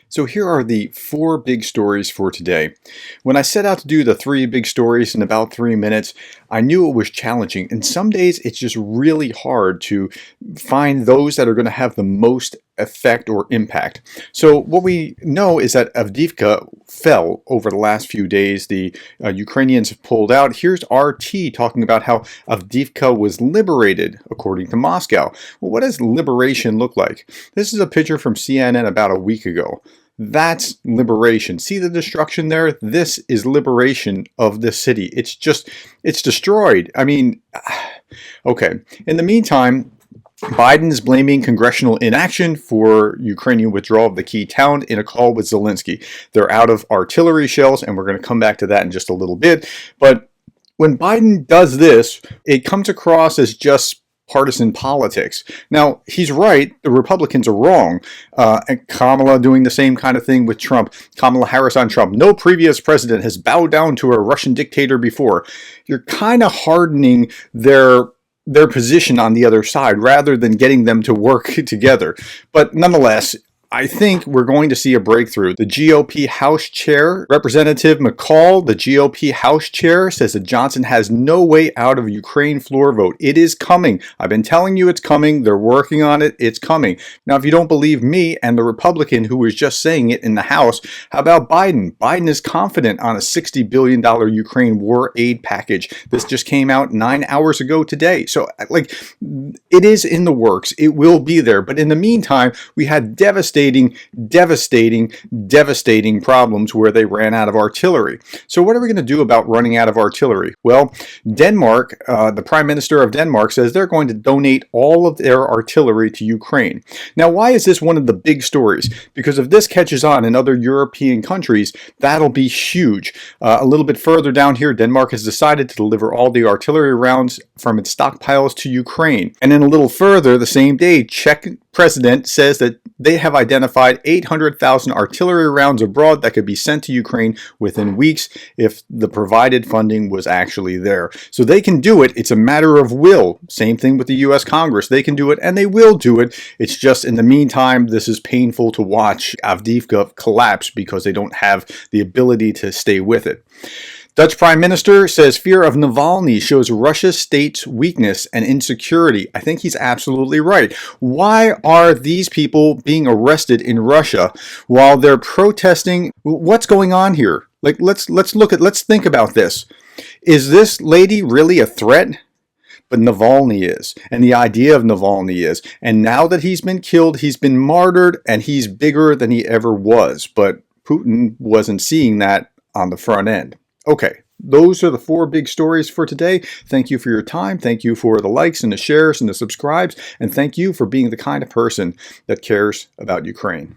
So here are the four big stories for today. When I set out to do the three big stories in about 3 minutes, I knew it was challenging. And some days it's just really hard to find those that are going to have the most effect or impact. So what we know is that Avdiivka fell over the last few days. The Ukrainians have pulled out. Here's RT talking about how Avdiivka was liberated, according to Moscow. Well, what does liberation look like? This is a picture from CNN about a week ago. That's liberation. See the destruction there? This is liberation of the city. It's destroyed. I mean, okay. In the meantime, Biden is blaming congressional inaction for Ukrainian withdrawal of the key town in a call with Zelensky. They're out of artillery shells, and we're going to come back to that in just a little bit. But when Biden does this, it comes across as just partisan politics. Now, he's right. The Republicans are wrong. And Kamala doing the same kind of thing with Trump. Kamala Harris on Trump. No previous president has bowed down to a Russian dictator before. You're kind of hardening their position on the other side rather than getting them to work together. But nonetheless, I think we're going to see a breakthrough. The GOP House Chair, Representative McCaul, the GOP House Chair, says that Johnson has no way out of a Ukraine floor vote. It is coming. I've been telling you it's coming. They're working on it. It's coming. Now, if you don't believe me and the Republican who was just saying it in the House, how about Biden? Biden is confident on a $60 billion Ukraine war aid package. This just came out 9 hours ago today. So, it is in the works. It will be there. But in the meantime, we had devastating problems where they ran out of artillery. So what are we going to do about running out of artillery? Well, Denmark, the Prime Minister of Denmark says they're going to donate all of their artillery to Ukraine. Now, why is this one of the big stories? Because if this catches on in other European countries, that'll be huge. A little bit further down here, Denmark has decided to deliver all the artillery rounds from its stockpiles to Ukraine. And then a little further, the same day, Czech president says that they have identified 800,000 artillery rounds abroad that could be sent to Ukraine within weeks if the provided funding was actually there. So they can do it. It's a matter of will. Same thing with the U.S. Congress. They can do it, and they will do it. It's just in the meantime, this is painful to watch Avdiivka collapse because they don't have the ability to stay with it. Dutch Prime Minister says fear of Navalny shows Russia's state's weakness and insecurity. I think he's absolutely right. Why are these people being arrested in Russia while they're protesting? What's going on here? Let's think about this. Is this lady really a threat? But Navalny is, and the idea of Navalny is. And now that he's been killed, he's been martyred, and he's bigger than he ever was. But Putin wasn't seeing that on the front end. Okay, those are the four big stories for today. Thank you for your time. Thank you for the likes and the shares and the subscribes. And thank you for being the kind of person that cares about Ukraine.